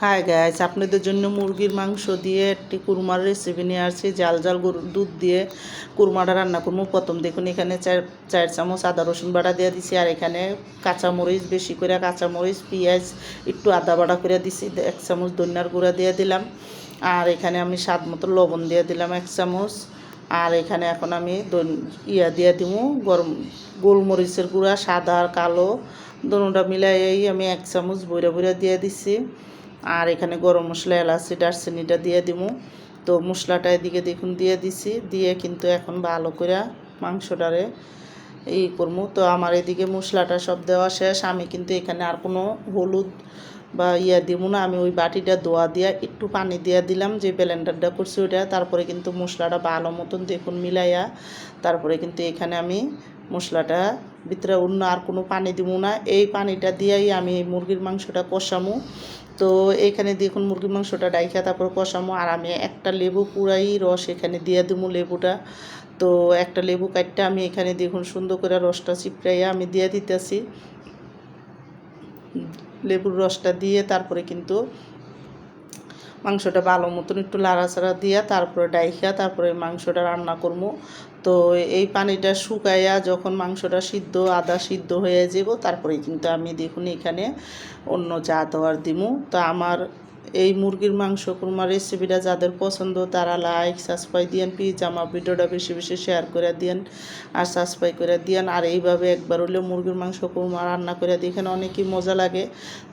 Hi guys, আপনাদের জন্য মুরগির মাংস দিয়ে একটি কুরমার রেসিপি নিয়ে আসছি। জাল জাল গরুর দুধ দিয়ে কুরমাটা রান্না করবো। প্রথম দেখুন এখানে চার চামচ আদা রসুন বাটা দিয়ে দিছি, আর এখানে কাঁচামরিচ বেশি করে কাঁচামরিচ পেঁয়াজ একটু আদা বাটা করে দিছি, 1 চামচ ধনিয়ার গুঁড়া দিয়ে দিলাম, আর এখানে আমি স্বাদ মতো লবণ দিয়ে দিলাম 1 চামচ। আর এখানে এখন আমি দিয়ে দিব গরম গোলমরিচের গুঁড়া, সাদা আর কালো দুটোটা মিলাই আমি 1 চামচ বইরা বইরা দিয়ে দিছি। আর এখানে গরম মশলা, এলাচি, দারচিনিটা দিয়ে দিব। তো মশলাটা এদিকে দেখুন দিয়ে দিছি, দিয়ে কিন্তু এখন ভালো করে মাংসটারে করবো। তো আমার এদিকে মশলাটা সব দেওয়া শেষ। আমি কিন্তু এখানে আর কোনো হলুদ বা দিব না। আমি ওই বাটিটা ধোয়া দিয়া একটু পানি দিয়ে দিলাম, যে ব্লেন্ডারটা করছি ওইটা। তারপরে কিন্তু মশলাটা ভালো মতন দেখুন মিলাইয়া, তারপরে কিন্তু এখানে আমি মশলাটা ভিতরে অন্য আর কোনো পানি দিব না। এই পানিটা দিয়েই আমি মুরগির মাংসটা কষামো। তো এখানে দেখুন মুরগির মাংসটা ডাইখা তারপর কষামো। আর আমি একটা লেবু পুরাই রস এখানে দিয়ে দেবো লেবুটা। তো একটা লেবু কাটটা আমি এখানে দেখুন সুন্দর করে রসটা চিপড়াইয়া আমি দিয়ে দিতেছি। লেবুর রসটা দিয়ে তারপরে কিন্তু মাংসটা ভালো মতন একটু লাড়াচাড়া দিয়া তারপরে ডাইখা তারপরে মাংসটা রান্না করবো। তো এই পানিটা শুকাইয়া যখন মাংসটা সিদ্ধ, আদা সিদ্ধ হয়ে যাব, তারপরে কিন্তু আমি দেখুন এখানে অন্য যা দেওয়ার দিমু। তো আমার এই মুরগির মাংস কুরমা রেসিপিটা যাদের পছন্দ তারা লাইক সাবস্ক্রাইব দিয়েন প্লিজ। আমার ভিডিওটা বেশি বেশি শেয়ার করে দিয়েন আর সাবস্ক্রাইব করে দিয়েন। আর এইভাবে একবার হলেও মুরগির মাংস কুরমা রান্না করে দেখেন, অনেকই মজা লাগে।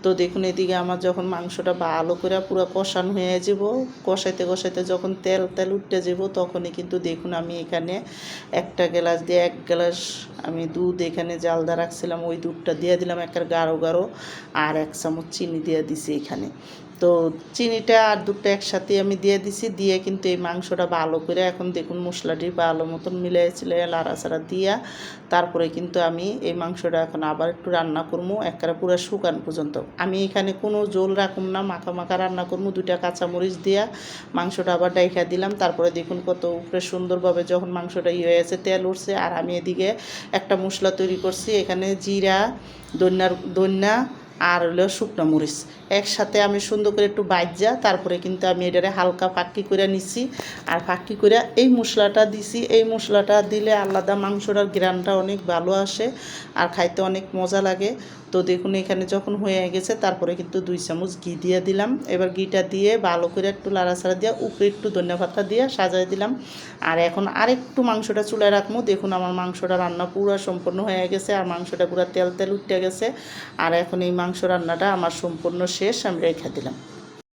তো দেখুন এদিকে আমার যখন মাংসটা ভালো করে পুরো কষানো হয়ে যাব, কষাইতে কষাইতে যখন তেল তেল উঠতে যাব, তখনই কিন্তু দেখুন আমি এখানে একটা গ্লাস দিয়ে 1 গ্লাস আমি দুধ এখানে জালদা রাখছিলাম, ওই দুধটা দিয়ে দিলাম একটা গাঢ় গাঢ়, আর 1 চামচ চিনি দিয়ে দিছি এখানে। তো চিনিটা আর দুধটা একসাথে আমি দিয়ে দিছি, দিয়ে কিন্তু এই মাংসটা ভালো করে এখন দেখুন মশলাটি ভালো মতন মিলাইছিল লাড়াচাড়া দিয়া, তারপরে কিন্তু আমি এই মাংসটা এখন আবার একটু রান্না করবো একেবারে পুরো শুকান পর্যন্ত। আমি এখানে কোনো জল রাখুম না, মাখা মাখা রান্না করবো। 2টা কাঁচামরিচ দিয়া মাংসটা আবার ডাইখা দিলাম। তারপরে দেখুন কত উপরে সুন্দরভাবে যখন মাংসটা হয়েছে তেল উঠছে। আর আমি এদিকে একটা মশলা তৈরি করছি, এখানে জিরা, ধনিয়া আর হলো শুকনো মরিচ একসাথে আমি সুন্দর করে একটু বাইজা তারপরে কিন্তু আমি এটারে হালকা ফাঁকি করে নিছি। আর ফাঁকি করে এই মশলাটা দিছি। এই মশলাটা দিলে আলাদা মাংসটার গ্রানটা অনেক ভালো আসে আর খাইতে অনেক মজা লাগে। তো দেখুন এখানে যখন হয়ে গেছে তারপরে কিন্তু 2 চামচ ঘি দিয়ে দিলাম। এবার ঘিটা দিয়ে ভালো করে একটু লাড়াচাড়া দিয়ে উপরে একটু ধনিয়া পাতা দিয়ে সাজাই দিলাম। আর এখন আরেকটু মাংসটা চুলায় রাখবো। দেখুন আমার মাংসটা রান্না পুরো সম্পূর্ণ হয়ে গেছে, আর মাংসটা পুরো তেল তেল উঠে গেছে। আর এখন এই মাংস রান্নাটা আমার সম্পূর্ণ শেষ, আমি রেখে দিলাম।